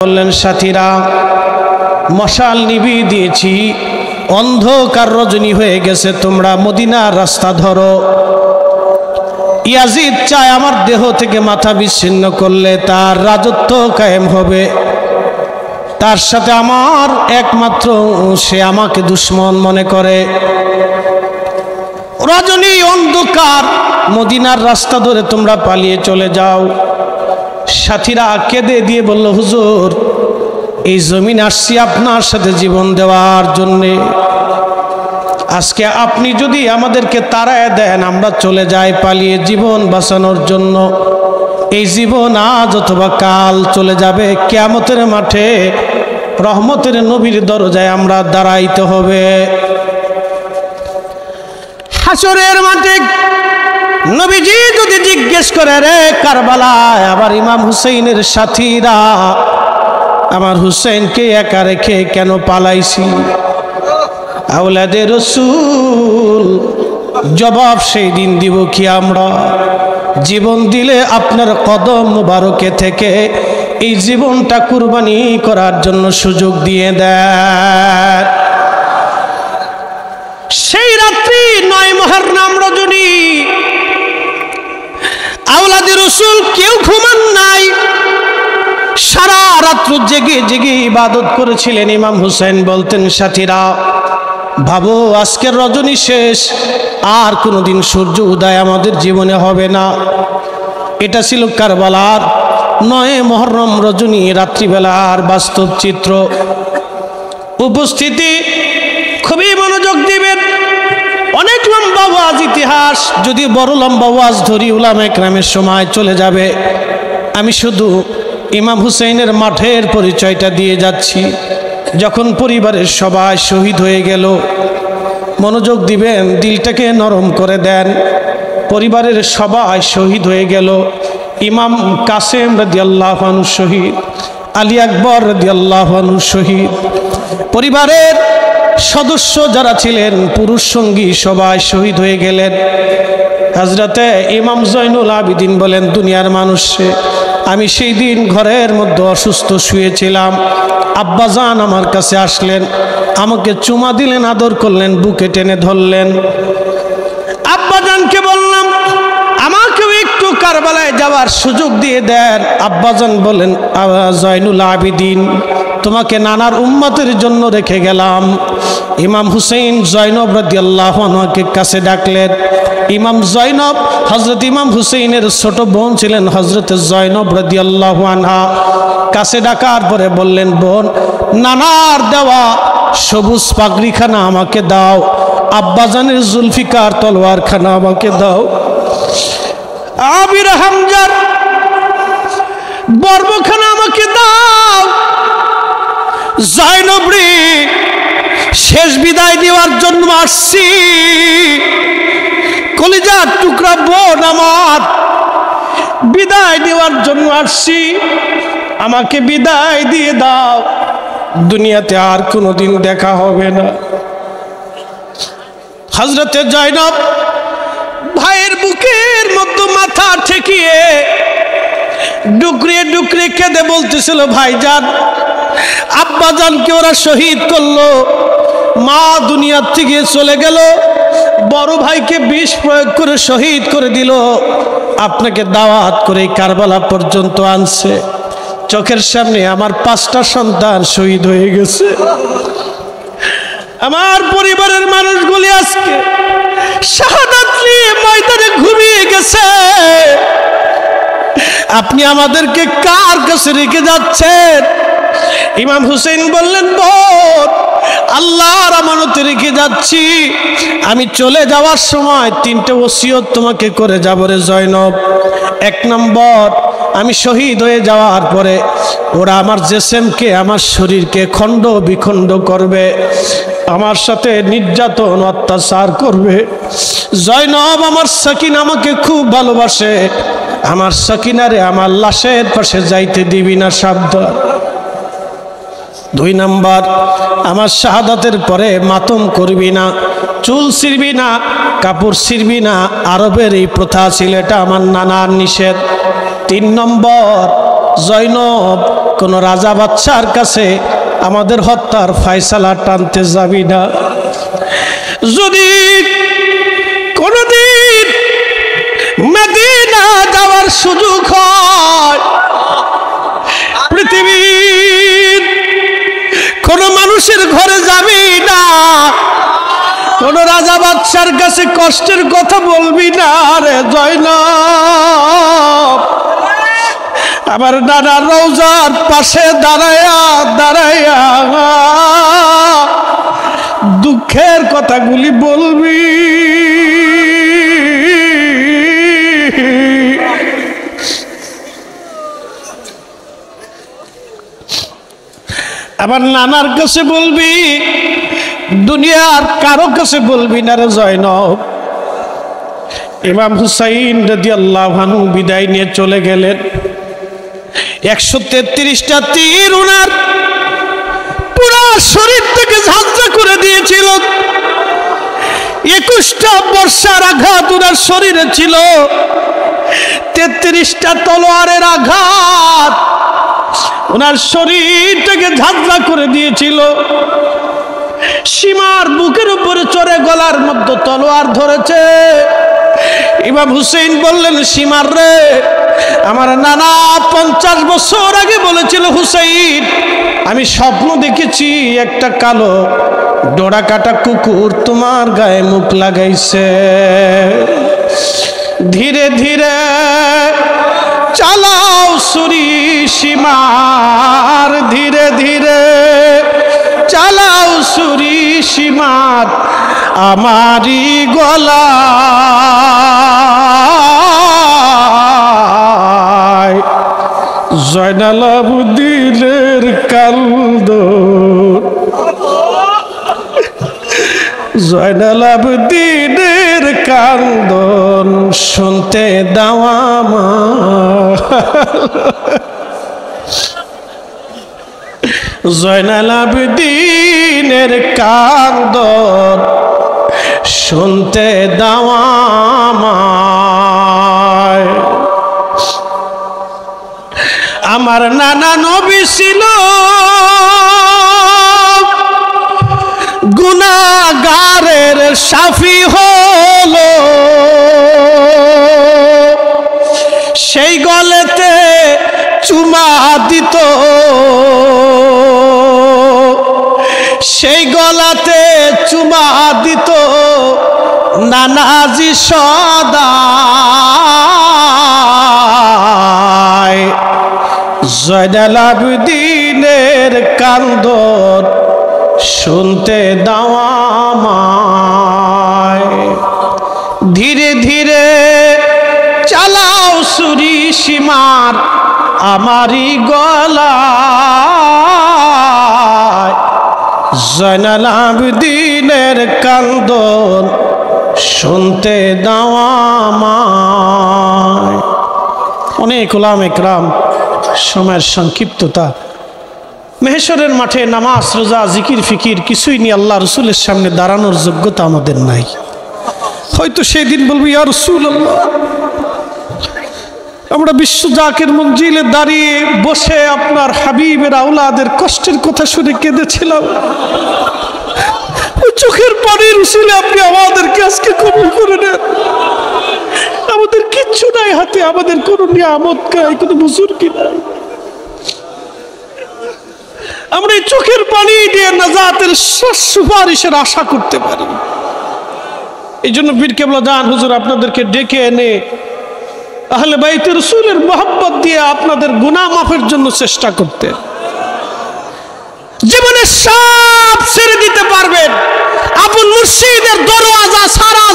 বললেন, সাথীরা মশাল নিভিয়ে দিয়েছি, অন্ধকার রজনী হয়ে গেছে, তোমরা মদিনার রাস্তা ধরো। ইয়াজিদ চায় আমার দেহ থেকে মাথা বিচ্ছিন্ন করলে তার রাজত্ব কায়েম হবে, তার সাথে আমার একমাত্র সে আমাকে দুশ্মন মনে করে। রজনী অন্ধকার, মদিনার রাস্তা ধরে তোমরা পালিয়ে চলে যাও। সাথীরা কেঁদে দিয়ে বলল, হুজুর এই জমিন আসছি আপনার সাথে জীবন দেওয়ার জন্যে, আজকে আপনি যদি আমাদেরকে তাড়ায় দেন আমরা চলে যাই পালিয়ে জীবন বাঁচানোর জন্য। এই জীবন আজ অথবা কাল চলে যাবে, কিয়ামতের মাঠে রহমতের নবীর দরজায় আমরা দাঁড়াইতে হবে। হাসরের মাঠে নবীজি যদি জিজ্ঞেস করে, রে কারবালায় আবার ইমাম হুসাইনের সাথীরা আমার হুসাইনকে একা রেখে কেন পালাইছি? আওলাদে রসুল জবাব সেই দিন দিব কি আমরা? জীবন দিলে আপনার কদম মুবারকে থেকে এই জীবনটা কুরবানি করার জন্য সুযোগ দিয়ে দেন। সেই রাত্রি ৯ মুহররম রজনী আওলাদে রসুল কেউ ঘুমান নাই, সারা রাত্র জেগে জেগে ইবাদত করেছিলেন। ইমাম হুসাইন বলতেন, সাথীরা ভাবো আজকের রজনী শেষ, আর কোনোদিন সূর্য উদয় আমাদের জীবনে হবে না। এটা ছিল কারবালার ৯ মুহররম রজনী রাত্রিবেলার বাস্তব চিত্র। উপস্থিতি খুবই মনোযোগ দিবেন, অনেক লম্বা ওয়াজ ইতিহাস, যদি বড় লম্বা ওয়াজ ধরি উলামায়ে কেরামের সময় চলে যাবে। আমি শুধু ইমাম হুসাইনের মাঠের পরিচয়টা দিয়ে যাচ্ছি। যখন পরিবারের সবাই শহীদ হয়ে গেল, মনোযোগ দিবেন, দিলটাকে নরম করে দেন। পরিবারের সবাই শহীদ হয়ে গেল। ইমাম কাসেম রাদিয়াল্লাহু আনহু শহীদ, আলী আকবর রাদিয়াল্লাহু আনহু শহীদ, পরিবারের সদস্য যারা ছিলেন পুরুষ সঙ্গী সবাই শহীদ হয়ে গেলেন। হযরতে ইমাম জয়নুল আবিদিন বলেন, দুনিয়ার মানুষে আমি সেই দিন ঘরের মধ্যে অসুস্থ শুয়েছিলাম, আব্বাজান আমার কাছে আসলেন, আমাকে চুমা দিলেন, আদর করলেন, বুকে টেনে ধরলেন। আব্বাজানকে বললাম আমাকেও একটু কারবালায় যাওয়ার সুযোগ দিয়ে দেন। আব্বাজান বলেন, জয়নুল আবিদিন তোমাকে নানার উম্মতের জন্য রেখে গেলাম। ইমাম হুসাইন জয়নব রাদিয়াল্লাহু আনহুকে কাছে ডাকলেন। ইমাম জয়নব হযরত ইমাম হুসাইনের ছোট বোন ছিলেন, হযরত জয়নব রাদিয়াল্লাহু আনহা কাছে ডাকার পরে বললেন, বোন নানার দেওয়া সবুজ পাগড়িখানা আমাকে দাও, আব্বাজানের জুলফিকার তলোয়ারখানা আমাকে দাও, আবির হামজার বর্বখানা আমাকে দাও। জয়নব রে, শেষ বিদায় দেওয়ার জন্য আসছি, কলিজার টুকরা বোন আমার, বিদায় দেওয়ার জন্য আসছি, আমাকে বিদায় দিয়ে দাও, দুনিয়াতে আর কোনোদিন দেখা হবে না। হযরতে জয়নব ভাইয়ের বুকের মধ্যে মাথা ঠেকিয়ে ডুকরিয়ে ডুকরিয়ে কেঁদে বলতেছিল, ভাইজান আব্বাজানকে ওরা শহীদ করলো, মা দুনিয়ার থেকে চলে গেল, বড় ভাইকে বিষ প্রয়োগ করে শহীদ করে দিল, আপনাকে দাওয়াত করে কারবালা পর্যন্ত আনছে, চোখের সামনে আমার 5টা সন্তান শহীদ হয়ে গেছে, আমার পরিবারের মানুষগুলি আজকে শাহাদাত নিয়ে ময়দানে ঘুমিয়ে গেছে, আপনি আমাদেরকে কার কাছে রেখে যাচ্ছেন? ইমাম হুসাইন বললেন, বোন আল্লাহর আমানতে রেখে যাচ্ছি, আমি চলে যাওয়ার সময় 3টে ওসিয়ত তোমাকে করে যাব রে জয়নব। 1 নম্বর, আমি শহীদ হয়ে যাওয়ার পরে ওরা আমার জিসমকে, আমার শরীরকে খণ্ড বিখণ্ড করবে, আমার সাথে নির্যাতন অত্যাচার করবে। জয়নব আমার সাকিনা আমাকে খুব ভালোবাসে, আমার সাকিনারে আমার লাশের পাশে যাইতে দিবি না, সাবধান। 2 নম্বর, আমার শাহাদাতের পরে মাতম করবি না, চুল ছিঁড়বি না, কাপড় ছিঁড়বি না, আরবের এই প্রথা ছিল, এটা আমার নানার নিষেধ। 3 নম্বর, জয়নব কোন রাজা বাদশার কাছে আমাদের হত্যার ফয়সালা টানতে যাবি না। যদি কোনদিন মদিনা যাওয়ার সুযোগ হয়, পৃথিবীর কোন মানুষের ঘরে যাবি না, কোন রাজা বাদশার কাছে কষ্টের কথা বলবি না রে জয়নব। আমার নানার রওজার পাশে দাঁড়ায়া দাঁড়ায়া দুঃখের কথাগুলি বলবি। আবার নানার কাছে বলবি, দুনিয়ার কারো কাছে বলবি না রে জয়নব। ইমাম হুসাইন রাদিয়াল্লাহু আনহু বিদায় নিয়ে চলে গেলেন। 133টা তীর উনার পুরো শরীর থেকে ঝাঁঝরা করে দিয়েছিল। 21টা বর্ষার আঘাত উনার শরীরে ছিল। 33টা তলোয়ারের আঘাত ওনার শরীরটাকে ঝাঁঝরা করে দিয়েছিল। সীমার বুকের উপরে চড়ে গলার মধ্যে তলোয়ার ধরেছে। ইমাম হুসেইন বললেন, সীমার রে, আমার নানা 50 বছর আগে বলেছিল, হুসেইন আমি স্বপ্ন দেখেছি একটা কালো ডোরা কাটা কুকুর তোমার গায়ে মুখ লাগাইছে। ধীরে ধীরে চালাও ছুরি সীমার, ধীরে ধীরে চালাও ছুরি সীমার আমারি গলায়। জয়নাল আবেদিনের কান্দন, জয়নাল আবেদিনের কান্দন শুনতে দাও আমার। জয়নাল আবেদিনের কান্দন শুনতে দাও আমায়। আমার নানা নবী ছিল গুনাহগারের শাফি হলো, সেই গলেতে চুমা দিত, সেই গলাতে চুমা দিত নানাজি সদাই। জয়নাল আবেদিনের কান্দন শুনতে দাও আমায়। ধীরে ধীরে চালাও ছুরি সীমার আমারি গলায়। জয়নাল আবেদিনের কান্দন শুনতে দাও আমায়। অনেক উলামা ইকরাম, সময়ের সংক্ষিপ্ততা, মেহশরের মাঠে নামাজ রোজা জিকির ফিকির কিছুই নিয়ে আল্লাহ রসুলের সামনে দাঁড়ানোর যোগ্যতা আমাদের নাই। হয়তো সেই দিন বলবো, ইয়া রাসূলুল্লাহ, আমরা বিশ্ব জাকের মঞ্জিলে দাঁড়িয়ে বসে আপনার হাবিবের আওলাদের কষ্টের কথা শুনে কেঁদেছিলাম। চোখের পানির উসিলে আপনি আমাদেরকে আজকে কবুল করে নেন। আমাদের কিচ্ছু নাই হাতে, আমাদের কোনো নিয়ামত নাই, কোনো বুজুর্গি নাই। আমরা এই চোখের পানি দিয়ে নাজাতের সুপারিশের আশা করতে পারি। এই জন্য পীর কেবলা জান হুজুর আপনাদেরকে ডেকে এনে আহলে বাইতে রাসূলের মহব্বত দিয়ে আপনাদের গুনাহ মাফের জন্য চেষ্টা করতে। জীবনে সব ছেড়ে দিতে পারবেন, আপন মুর্শিদের দরওয়াজা সারা